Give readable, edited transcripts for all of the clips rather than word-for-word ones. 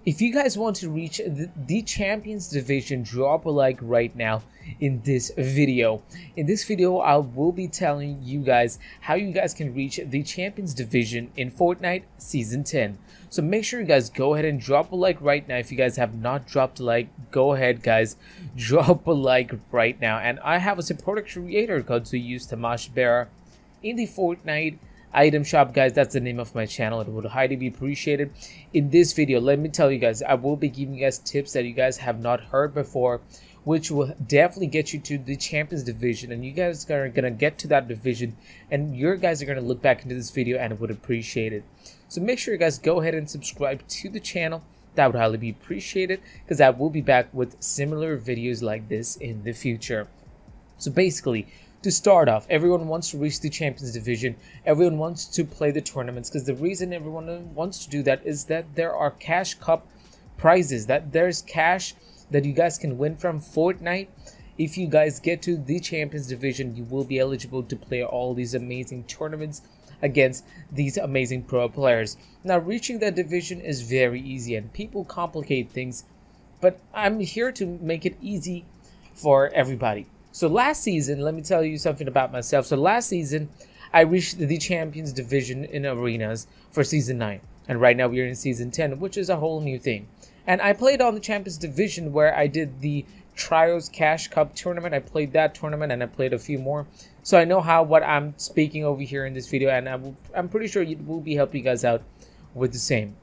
If you guys want to reach the Champions Division, drop a like right now in this video. In this video, I will be telling you guys how you guys can reach the Champions Division in Fortnite Season 10. So make sure you guys go ahead and drop a like right now. If you guys have not dropped a like, go ahead guys, drop a like right now. And I have a supporter creator code to use, TamashaBera, in the Fortnite item shop, guys. That's the name of my channel. It would highly be appreciated. In this video, let me tell you guys, I will be giving you guys tips that you guys have not heard before, which will definitely get you to the Champions Division, and you guys are gonna get to that division, and your guys are gonna look back into this video and would appreciate it. So make sure you guys go ahead and subscribe to the channel. That would highly be appreciated, because I will be back with similar videos like this in the future. So basically, to start off, everyone wants to reach the Champions Division. Everyone wants to play the tournaments, because the reason everyone wants to do that is that there are cash cup prizes, that there's cash that you guys can win from Fortnite. If you guys get to the Champions Division, you will be eligible to play all these amazing tournaments against these amazing pro players. Now, reaching that division is very easy, and people complicate things, but I'm here to make it easy for everybody. So last season, let me tell you something about myself. So last season, I reached the Champions Division in arenas for Season 9. And right now we're in Season 10, which is a whole new thing. And I played on the Champions Division where I did the Trials Cash Cup tournament. I played that tournament and I played a few more. So I know what I'm speaking over here in this video, and I'm pretty sure it will be helping you guys out with the same.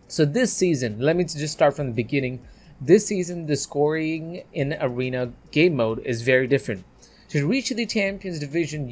So this season, let me just start from the beginning. This season, the scoring in arena game mode is very different. To reach the Champions Division,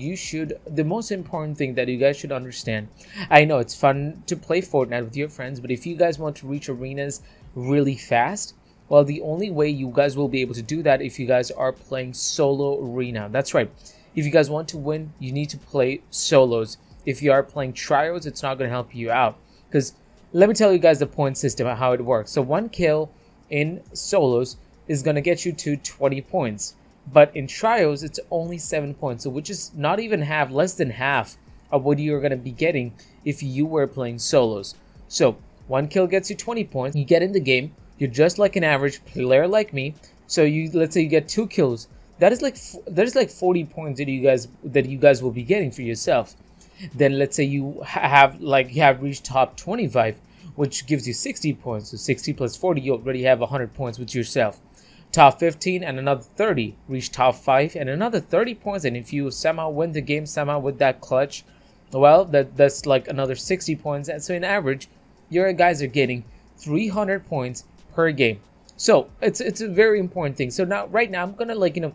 the most important thing that you guys should understand, I know it's fun to play Fortnite with your friends, but if you guys want to reach arenas really fast, well, the only way you guys will be able to do that if you guys are playing solo arena. That's right. If you guys want to win, you need to play solos. If you are playing trials, it's not going to help you out, because let me tell you guys the point system, how it works. So one kill in solos is going to get you to 20 points, but in trials it's only 7 points, so which is not even less than half of what you're going to be getting if you were playing solos. So one kill gets you 20 points. You get in the game, you're just like an average player like me. So let's say you get 2 kills, there's like 40 points that you guys will be getting for yourself. Then let's say you have reached top 25, which gives you 60 points. So 60 plus 40, you already have 100 points with yourself. Top 15 and another 30, reach top 5 and another 30 points. And if you somehow win the game somehow with that clutch, well, that's like another 60 points. And so in average, your guys are getting 300 points per game. So it's a very important thing. So right now I'm gonna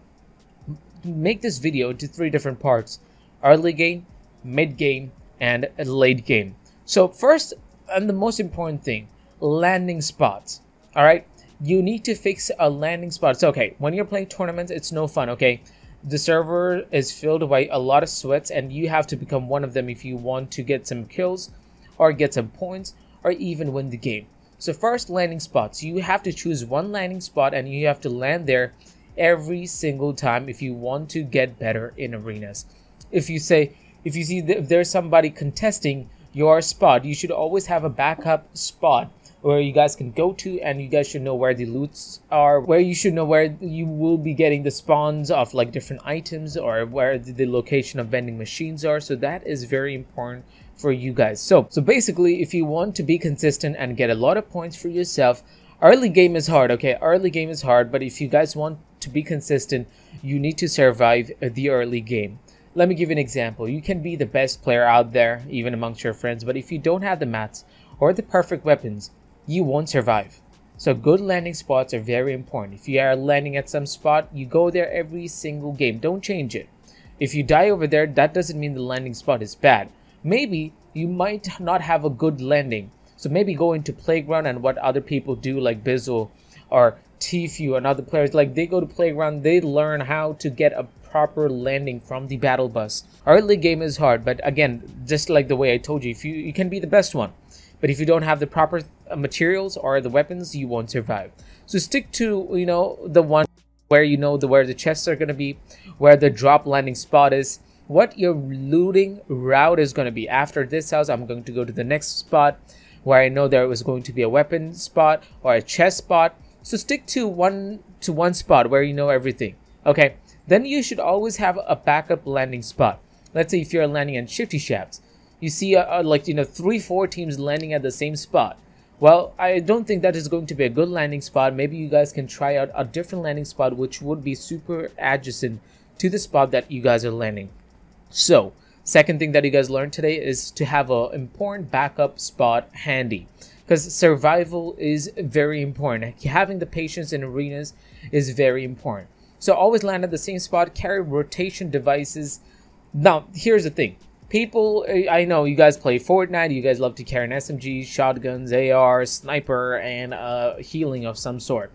make this video into 3 different parts: early game, mid game, and late game. So first, and the most important thing, landing spots. All right, you need to fix a landing spot. So okay, when you're playing tournaments, it's no fun. Okay, the server is filled by a lot of sweats, and you have to become one of them if you want to get some kills or get some points or even win the game. So first, landing spots. You have to choose one landing spot, and you have to land there every single time if you want to get better in arenas. If you see if there's somebody contesting your spot, you should always have a backup spot where you guys can go to, and you guys should know where the loots are, where you should know where you will be getting the spawns of like different items, or where the location of vending machines are. So that is very important for you guys. So basically, if you want to be consistent and get a lot of points for yourself, early game is hard. Okay, early game is hard, but if you guys want to be consistent, you need to survive the early game. Let me give you an example. You can be the best player out there, even amongst your friends, but if you don't have the mats or the perfect weapons, you won't survive. So good landing spots are very important. If you are landing at some spot, you go there every single game. Don't change it. If you die over there, that doesn't mean the landing spot is bad. Maybe you might not have a good landing. So maybe go into Playground, and what other people do, like Bizzle or Tfue and other players, like they go to Playground, they learn how to get a proper landing from the battle bus. Early game is hard, but again, just like the way I told you, if you can be the best one, but if you don't have the proper materials or the weapons, you won't survive. So stick to the one where where the chests are going to be, where the drop landing spot is, what your looting route is going to be. After this house, I'm going to go to the next spot. where I know there was going to be a weapon spot or a chest spot. So stick to one spot where you know everything. Okay, then you should always have a backup landing spot. Let's say if you're landing on shifty shafts, you see like 3-4 teams landing at the same spot. Well, I don't think that is going to be a good landing spot. Maybe you guys can try out a different landing spot which would be super adjacent to the spot that you guys are landing. So second thing that you guys learned today is to have an important backup spot handy, because survival is very important. Having the patience in arenas is very important. So always land at the same spot, carry rotation devices. Now, here's the thing. People, I know you guys play Fortnite, you guys love to carry an SMG, shotguns, AR, sniper, and healing of some sort.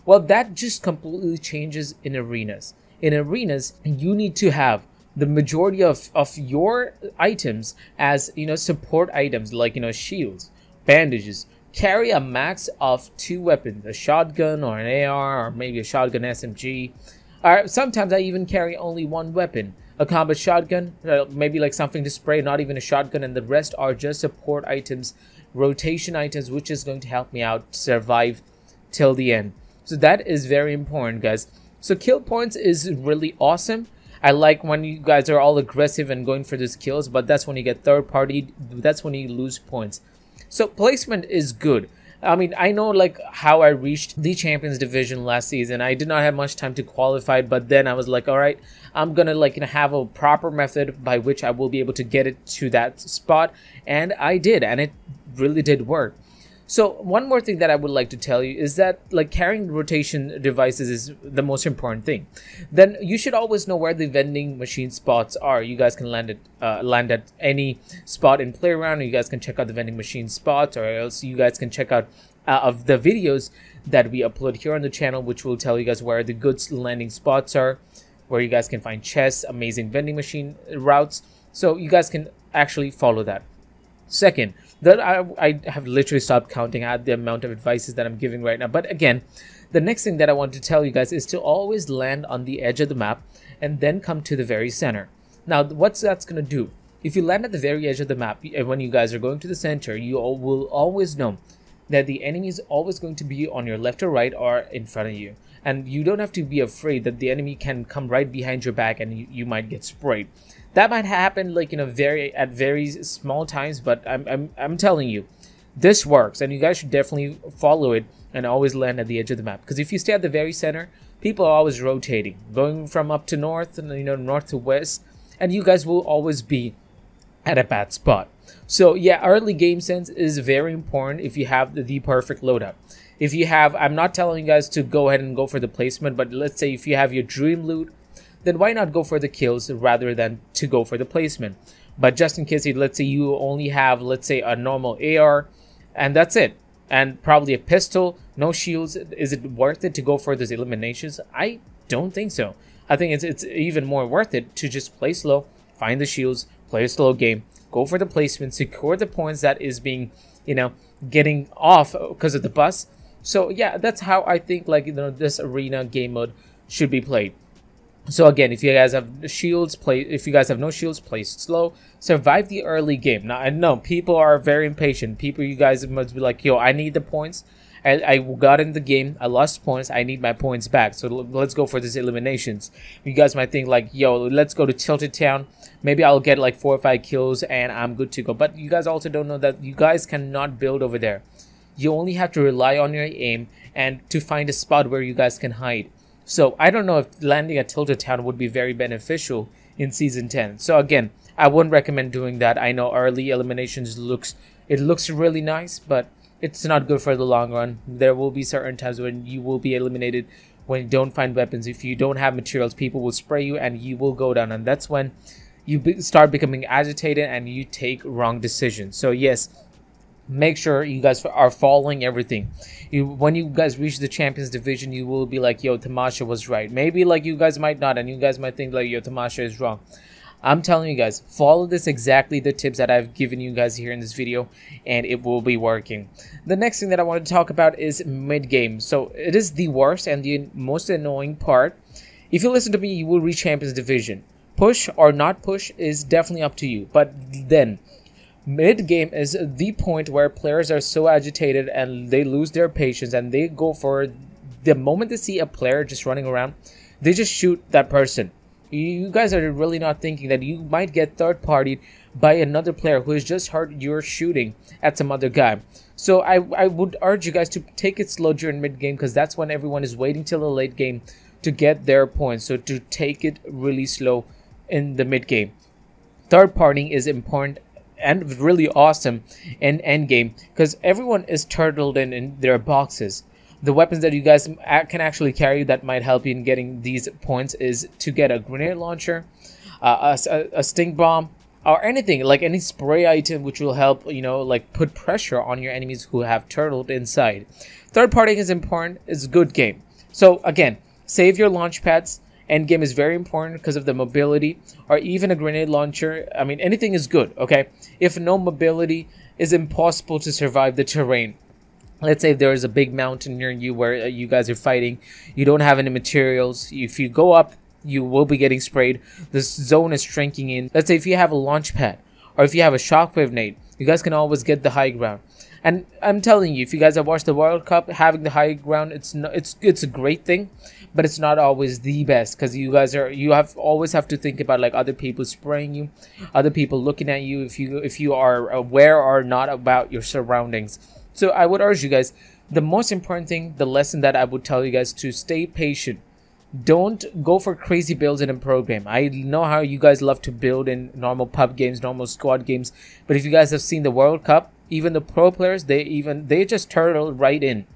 Well, that just completely changes in arenas. In arenas, you need to have the majority of your items as, support items, like, shields, bandages. Carry a max of 2 weapons, a shotgun or an AR, or maybe a shotgun SMG. Or sometimes I even carry only 1 weapon. A combat shotgun, maybe like something to spray, not even a shotgun, and the rest are just support items, rotation items, which is going to help me out survive till the end. So that is very important, guys. So kill points is really awesome. I like when you guys are all aggressive and going for these kills, but that's when you get third party, that's when you lose points. So placement is good. I mean, I know like how I reached the Champions Division last season. I did not have much time to qualify, but then I was like, all right, I'm gonna have a proper method by which I will be able to get it to that spot, and I did, and it really did work. So one more thing that I would like to tell you is that like carrying rotation devices is the most important thing. Then you should always know where the vending machine spots are. You guys can land at any spot in Playground, or you guys can check out the vending machine spots, or else you guys can check out of the videos that we upload here on the channel, which will tell you guys where the good landing spots are, where you guys can find chests, amazing vending machine routes. So you guys can actually follow that. Second, that I have literally stopped counting at the amount of advices that I'm giving right now. But again, the next thing that I want to tell you guys is to always land on the edge of the map and then come to the very center. Now, what's that's going to do? If you land at the very edge of the map, when you guys are going to the center, you will always know that the enemy is always going to be on your left or right or in front of you. And you don't have to be afraid that the enemy can come right behind your back and you might get sprayed. That might happen like at very small times, but I'm telling you, this works, and you guys should definitely follow it and always land at the edge of the map. Because if you stay at the very center, people are always rotating, going from up to north and north to west, and you guys will always be at a bad spot. So yeah, early game sense is very important if you have the perfect loadout. If you have, I'm not telling you guys to go ahead and go for the placement, but let's say if you have your dream loot, then why not go for the kills rather than to go for the placement? But just in case, let's say you only have, let's say, a normal AR, and that's it, and probably a pistol, no shields, is it worth it to go for those eliminations? I don't think so. I think it's even more worth it to just play slow, find the shields, play a slow game, go for the placement, secure the points that is being, getting off because of the bus. So yeah, that's how I think this arena game mode should be played. So again, if you guys have shields, if you guys have no shields, play slow, survive the early game. Now I know people are very impatient. You guys must be like, yo, I need the points. I got in the game, I lost points, I need my points back. So let's go for these eliminations. You guys might think like, yo, let's go to Tilted Town. Maybe I'll get like 4 or 5 kills and I'm good to go. But you guys also don't know that you guys cannot build over there. You only have to rely on your aim and to find a spot where you guys can hide. So I don't know if landing at Tilted Town would be very beneficial in Season 10. So again, I wouldn't recommend doing that. I know early eliminations looks really nice, but it's not good for the long run. There will be certain times when you will be eliminated when you don't find weapons. If you don't have materials, people will spray you and you will go down. And that's when you start becoming agitated and you take wrong decisions. So yes, make sure you guys are following everything. When you guys reach the Champions Division, you will be like, yo, Tamasha was right. Maybe like you guys might not, and you guys might think like, yo, Tamasha is wrong. I'm telling you guys, follow this exactly the tips that I've given you guys here in this video, and it will be working. The next thing that I want to talk about is mid-game. So it is the worst and the most annoying part. If you listen to me, you will reach Champions Division. Push or not push is definitely up to you. But then, Mid game is the point where players are so agitated and they lose their patience, and they go for the moment they see a player just running around, they just shoot that person. You guys are really not thinking that you might get third partied by another player who has just heard you're shooting at some other guy. So I would urge you guys to take it slow during mid game, because that's when everyone is waiting till the late game to get their points. So to take it really slow in the mid game. Third partying is important and really awesome in end game, because everyone is turtled in their boxes. The weapons that you guys can actually carry that might help you in getting these points is to get a grenade launcher, a stink bomb, or anything like any spray item which will help, you know, like put pressure on your enemies who have turtled inside. Third partying is important. It's a good game. So again, save your launch pads. End game is very important because of the mobility, or even a grenade launcher. I mean, anything is good, okay? If no mobility, it's impossible to survive the terrain. Let's say if there is a big mountain near you where you guys are fighting, you don't have any materials. If you go up, you will be getting sprayed. The zone is shrinking in. Let's say if you have a launch pad, or if you have a shockwave nade, you guys can always get the high ground. And I'm telling you, if you guys have watched the World Cup, having the high ground, it's a great thing, but it's not always the best, because you always have to think about like other people spraying you, other people looking at you, if you are aware or not about your surroundings. So I would urge you guys, the most important thing, the lesson that I would tell you guys, to stay patient. Don't go for crazy builds in a program. I know how you guys love to build in normal pub games, normal squad games, but if you guys have seen the World Cup, even the pro players, they just turtle right in,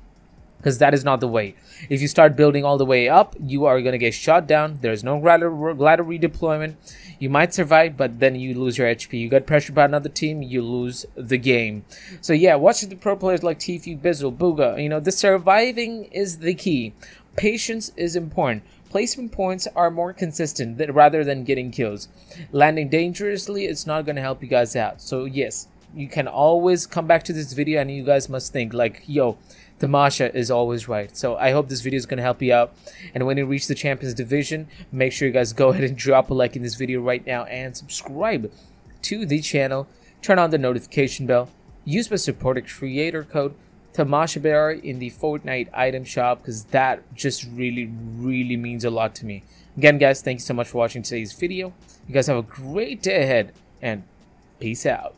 because that is not the way. If you start building all the way up, you are going to get shot down. There's no ladder redeployment. You might survive, but then you lose your HP. You get pressured by another team, you lose the game. So yeah, watch the pro players like Tfue, Bizzle, Booga. You know, the surviving is the key. Patience is important. Placement points are more consistent rather than getting kills. Landing dangerously, it's not going to help you guys out. So yes, you can always come back to this video and you guys must think like, yo, Tamasha is always right. So I hope this video is going to help you out. And when you reach the Champions Division, make sure you guys go ahead and drop a like in this video right now and subscribe to the channel. Turn on the notification bell. Use my supported creator code TamashaBera in the Fortnite item shop, because that just really means a lot to me. Again, guys, thank you so much for watching today's video. You guys have a great day ahead, and peace out.